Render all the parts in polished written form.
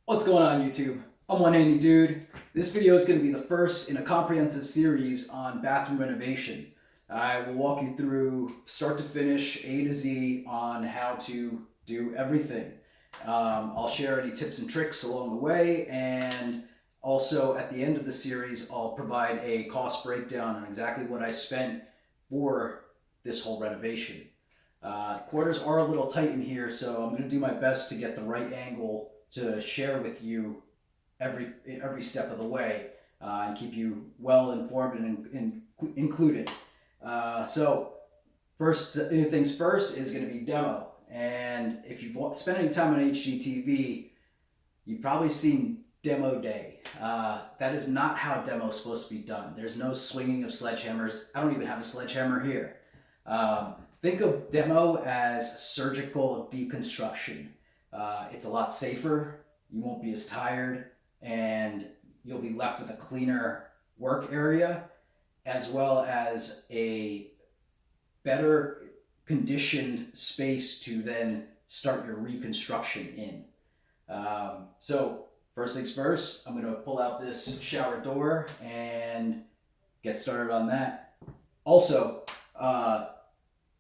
What's going on, YouTube? I'm One Handy Dude. This video is going to be the first in a comprehensive series on bathroom renovation. I will walk you through start to finish, A to Z, on how to do everything. I'll share any tips and tricks along the way, and also at the end of the series, I'll provide a cost breakdown on exactly what I spent for this whole renovation. Quarters are a little tight in here, so I'm going to do my best to get the right angle to share with you every step of the way, and keep you well informed and included. So first things first is going to be demo. And if you've spent any time on HGTV, you've probably seen demo day. That is not how demo is supposed to be done. There's no swinging of sledgehammers. I don't even have a sledgehammer here. Think of demo as surgical deconstruction. It's a lot safer, you won't be as tired, and you'll be left with a cleaner work area, as well as a better conditioned space to then start your reconstruction in. So first things first, I'm going to pull out this shower door and get started on that. Also,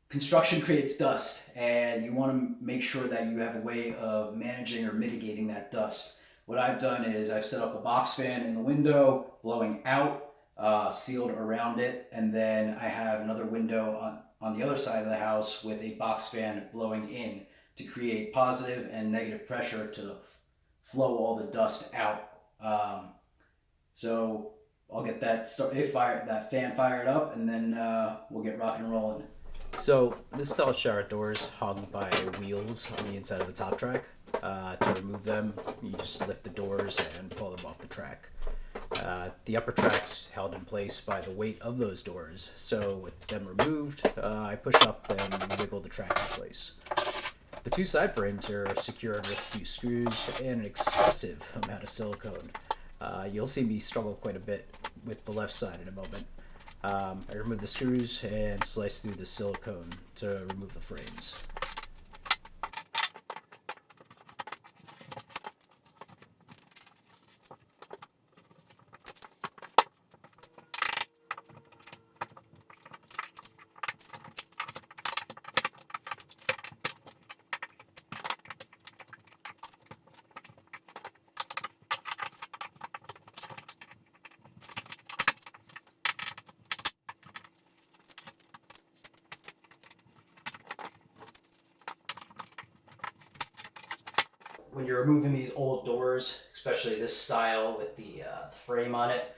construction creates dust, and you want to make sure that you have a way of managing or mitigating that dust. What I've done is I've set up a box fan in the window, blowing out, sealed around it, and then I have another window on the other side of the house with a box fan blowing in to create positive and negative pressure to flow all the dust out. So I'll get that fan fired up, and then we'll get rock and rolling. So this style shower door is hung by wheels on the inside of the top track. To remove them, you just lift the doors and pull them off the track. The upper track's held in place by the weight of those doors, so with them removed, I push up and wiggle the track in place. The two side frames are secured with a few screws and an excessive amount of silicone. You'll see me struggle quite a bit with the left side in a moment. I remove the screws and slice through the silicone to remove the frames. When you're removing these old doors, especially this style with the frame on it,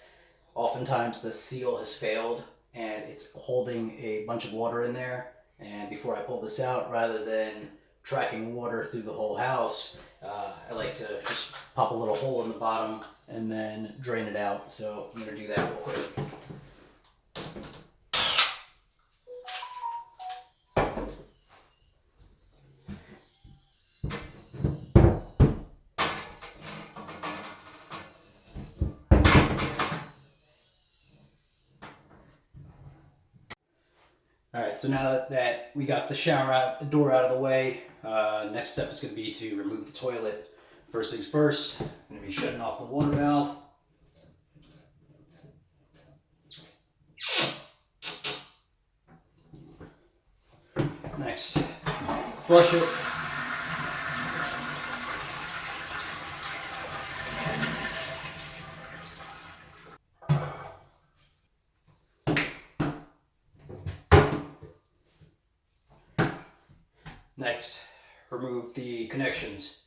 oftentimes the seal has failed and it's holding a bunch of water in there. And before I pull this out, rather than tracking water through the whole house, I like to just pop a little hole in the bottom and then drain it out. So I'm going to do that real quick. Alright, so now that we got the door out of the way, next step is going to be to remove the toilet. First things first, I'm going to be shutting off the water valve. Next, flush it. Next, remove the connections.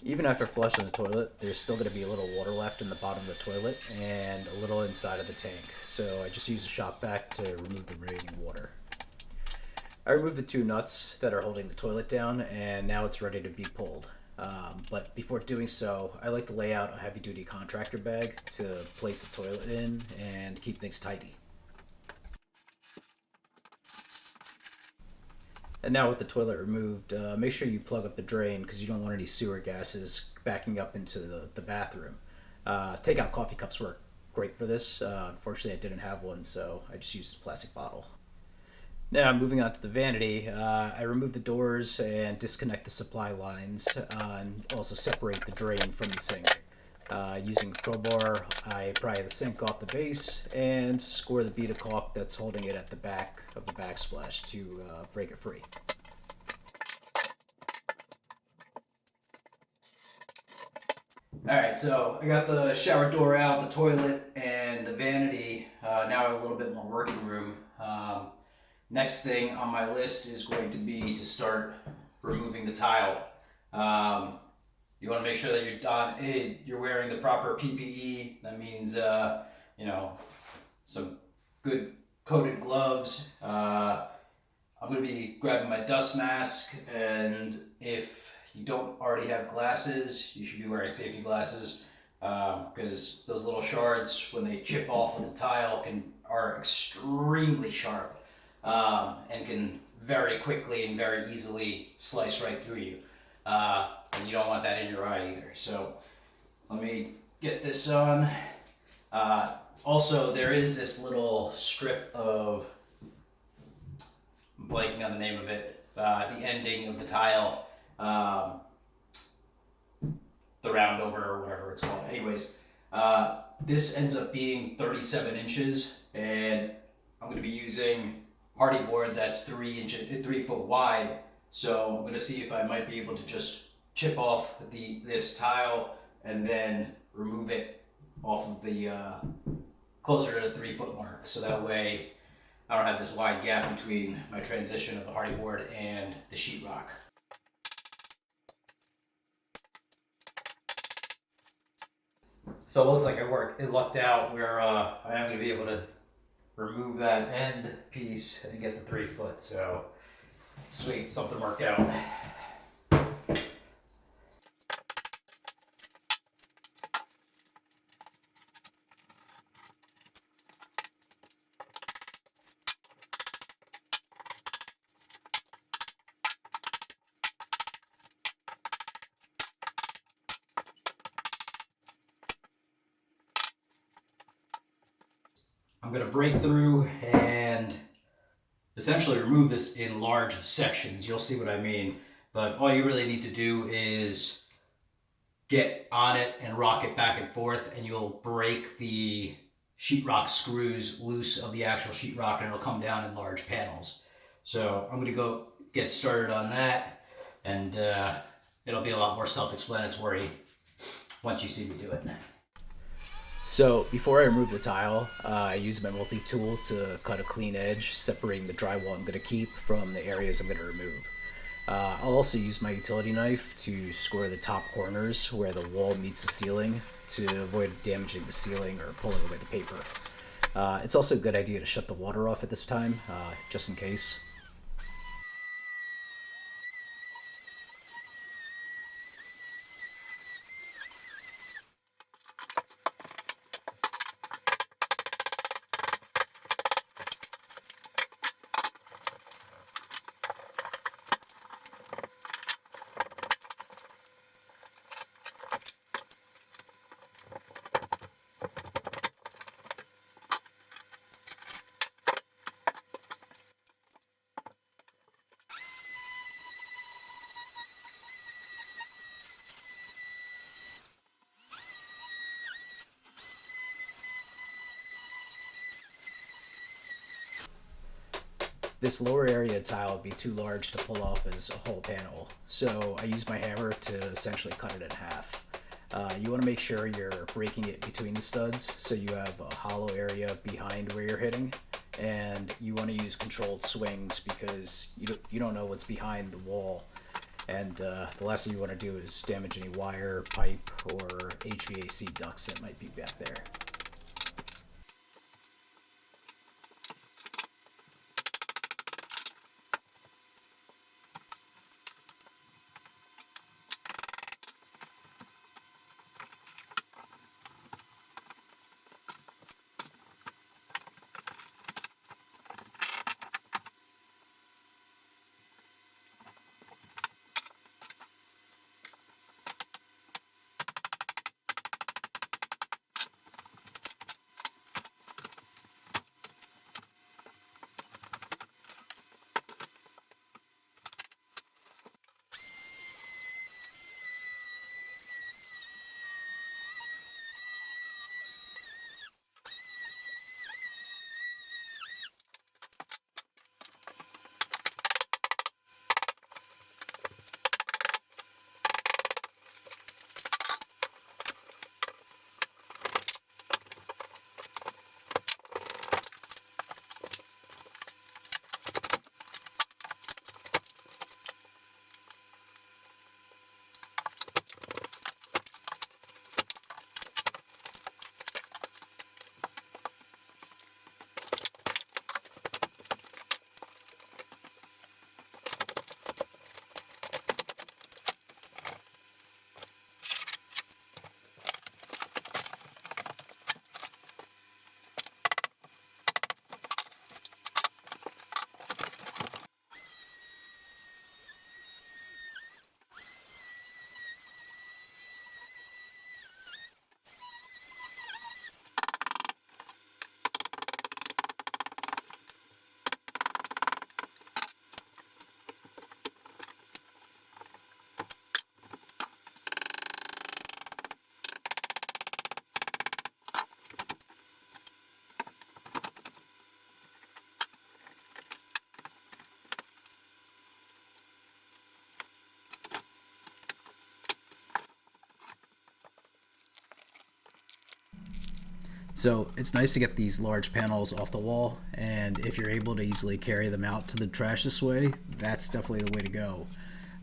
Even after flushing the toilet, there's still going to be a little water left in the bottom of the toilet and a little inside of the tank, so I just use a shop vac to remove the remaining water. I removed the two nuts that are holding the toilet down, and now it's ready to be pulled. But before doing so, I like to lay out a heavy-duty contractor bag to place the toilet in and keep things tidy. And now with the toilet removed, make sure you plug up the drain because you don't want any sewer gases backing up into the bathroom. Takeout coffee cups work great for this. Unfortunately, I didn't have one, so I just used a plastic bottle. Now, moving on to the vanity, I remove the doors and disconnect the supply lines and also separate the drain from the sink. Using a crowbar, I pry the sink off the base and score the bead of caulk that's holding it at the back of the backsplash to break it free. Alright, so I got the shower door out, the toilet, and the vanity. Now I have a little bit more working room. Next thing on my list is going to be to start removing the tile. You want to make sure that you're wearing the proper PPE. That means, some good coated gloves. I'm going to be grabbing my dust mask, and if you don't already have glasses, you should be wearing safety glasses, because those little shards, when they chip off of the tile, are extremely sharp. And can very quickly and very easily slice right through you. And you don't want that in your eye either. So let me get this on. Also, there is this little strip of, I'm blanking on the name of it, the ending of the tile, the round over or whatever it's called. Anyways, this ends up being 37 inches, and I'm going to be using hardy board that's 3 foot wide. So I'm going to see if I might be able to just chip off this tile and then remove it off of the closer to the 3 foot mark. So that way I don't have this wide gap between my transition of the hardy board and the sheetrock. So it looks like it lucked out where I am going to be able to remove that end piece and get the 3 foot. So sweet, something worked out. I'm going to break through and essentially remove this in large sections. You'll see what I mean. But all you really need to do is get on it and rock it back and forth, and you'll break the sheetrock screws loose of the actual sheetrock, and it'll come down in large panels. So I'm going to go get started on that, and it'll be a lot more self-explanatory once you see me do it. So before I remove the tile, I use my multi-tool to cut a clean edge, separating the drywall I'm going to keep from the areas I'm going to remove. I'll also use my utility knife to score the top corners where the wall meets the ceiling to avoid damaging the ceiling or pulling away the paper. It's also a good idea to shut the water off at this time, just in case. This lower area tile would be too large to pull off as a whole panel, so I use my hammer to essentially cut it in half. You want to make sure you're breaking it between the studs so you have a hollow area behind where you're hitting, and you want to use controlled swings because you don't know what's behind the wall, and the last thing you want to do is damage any wire, pipe, or HVAC ducts that might be back there. So it's nice to get these large panels off the wall, and if you're able to easily carry them out to the trash this way, that's definitely the way to go.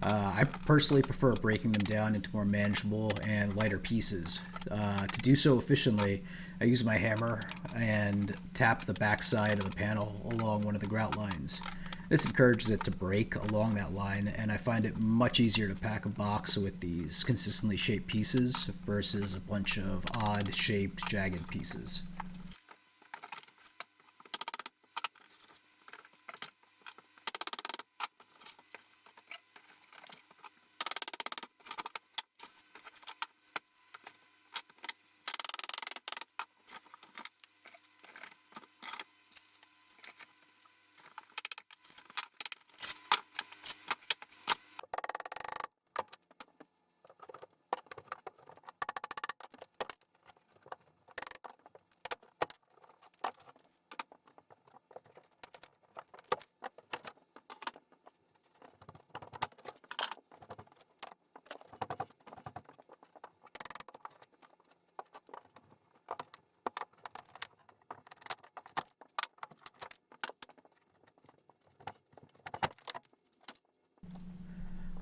I personally prefer breaking them down into more manageable and lighter pieces. To do so efficiently, I use my hammer and tap the back side of the panel along one of the grout lines. This encourages it to break along that line, and I find it much easier to pack a box with these consistently shaped pieces versus a bunch of odd shaped, jagged pieces.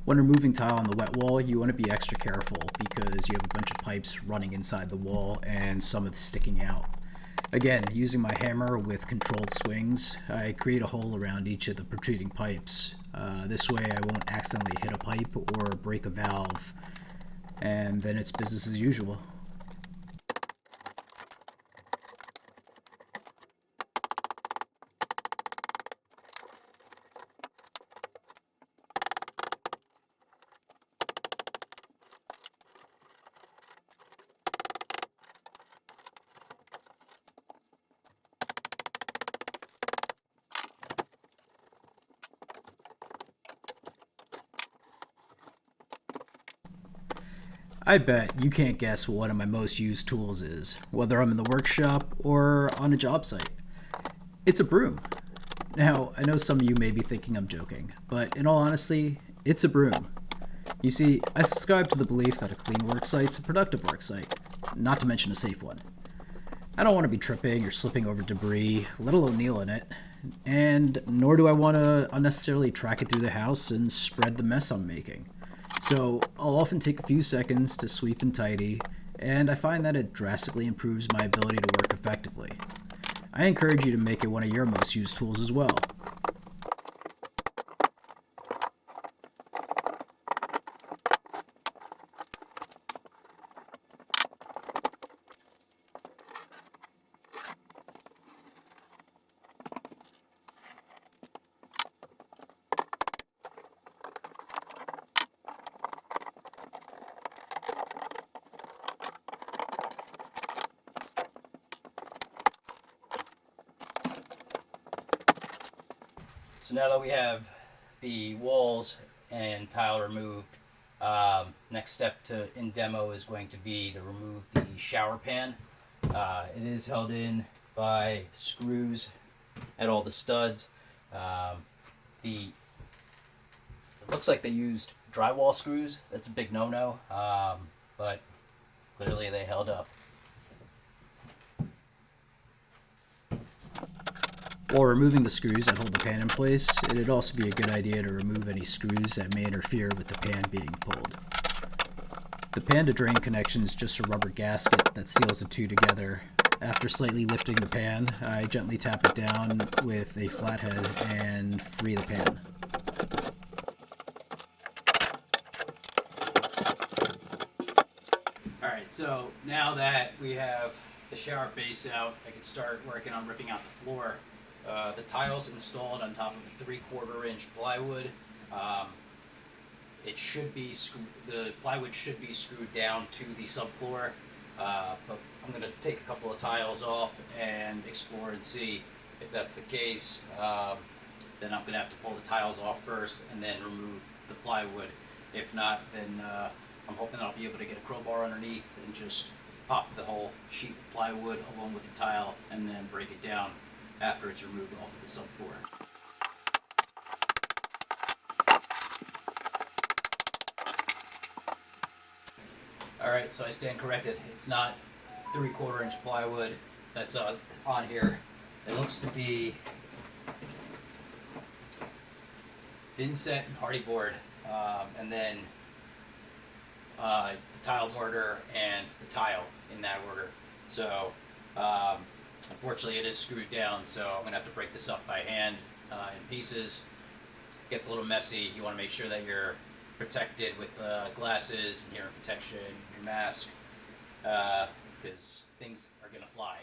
When removing tile on the wet wall, you want to be extra careful because you have a bunch of pipes running inside the wall and some of sticking out. Again, using my hammer with controlled swings, I create a hole around each of the protruding pipes. This way I won't accidentally hit a pipe or break a valve, and then it's business as usual. I bet you can't guess what one of my most used tools is, whether I'm in the workshop or on a job site. It's a broom. Now, I know some of you may be thinking I'm joking, but in all honesty, it's a broom. You see, I subscribe to the belief that a clean work site's a productive work site, not to mention a safe one. I don't want to be tripping or slipping over debris, let alone kneel in it, and nor do I want to unnecessarily track it through the house and spread the mess I'm making. So I'll often take a few seconds to sweep and tidy, and I find that it drastically improves my ability to work effectively. I encourage you to make it one of your most used tools as well. So now that we have the walls and tile removed, next step in demo is going to be to remove the shower pan. It is held in by screws at all the studs. It looks like they used drywall screws. That's a big no-no, but clearly they held up. While removing the screws that hold the pan in place, it'd also be a good idea to remove any screws that may interfere with the pan being pulled. The pan to drain connection is just a rubber gasket that seals the two together. After slightly lifting the pan, I gently tap it down with a flathead and free the pan. Alright, so now that we have the shower base out, I can start working on ripping out the floor. The tiles installed on top of a 3/4 inch plywood. The plywood should be screwed down to the subfloor, but I'm going to take a couple of tiles off and explore and see if that's the case. Then I'm going to have to pull the tiles off first and then remove the plywood. If not, then I'm hoping I'll be able to get a crowbar underneath and just pop the whole sheet of plywood along with the tile and then break it down after it's removed off of the subfloor. Alright, so I stand corrected. It's not 3/4 inch plywood. that's on here. It looks to be thin set and hardy board, and then the tile mortar and the tile in that order. So unfortunately it is screwed down, so I'm gonna have to break this up by hand in pieces. It gets a little messy. You want to make sure that you're protected with glasses and hearing protection, your mask, because things are gonna fly.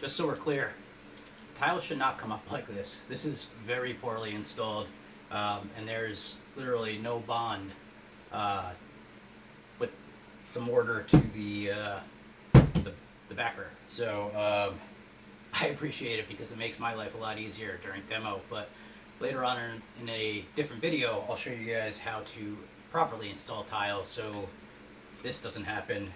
Just so we're clear, tiles should not come up like this. This is very poorly installed, and there's literally no bond with the mortar to the backer. So I appreciate it because it makes my life a lot easier during demo. But later on in a different video, I'll show you guys how to properly install tiles so this doesn't happen.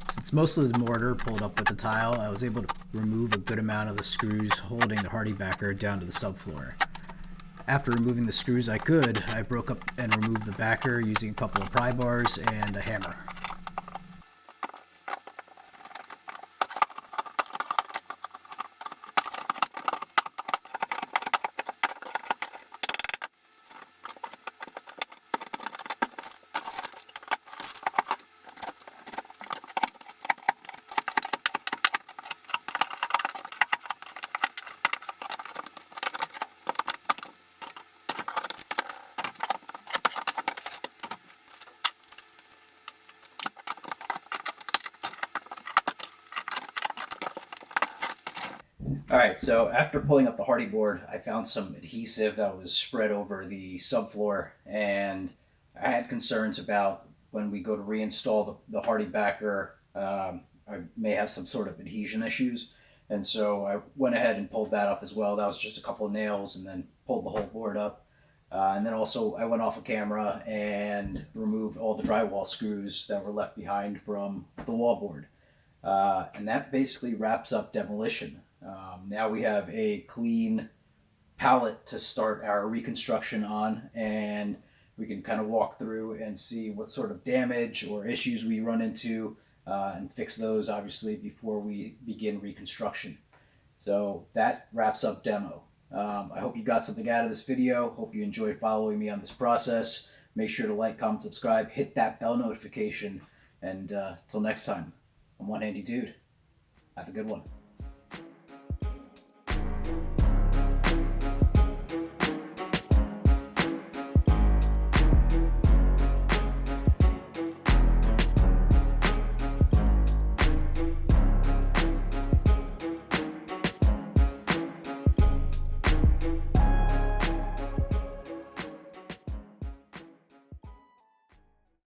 Since most of the mortar pulled up with the tile, I was able to remove a good amount of the screws holding the hardy backer down to the subfloor. After removing the screws I broke up and removed the backer using a couple of pry bars and a hammer. Alright, so after pulling up the hardy board, I found some adhesive that was spread over the subfloor, and I had concerns about when we go to reinstall the hardy backer, I may have some sort of adhesion issues, and so I went ahead and pulled that up as well. That was just a couple of nails and then pulled the whole board up. And then also I went off of camera and removed all the drywall screws that were left behind from the wallboard. And that basically wraps up demolition. Now we have a clean palette to start our reconstruction on, and we can kind of walk through and see what sort of damage or issues we run into and fix those obviously before we begin reconstruction. So that wraps up demo. I hope you got something out of this video. Hope you enjoyed following me on this process. Make sure to like, comment, subscribe, hit that bell notification, and till next time, I'm One Handy Dude. Have a good one.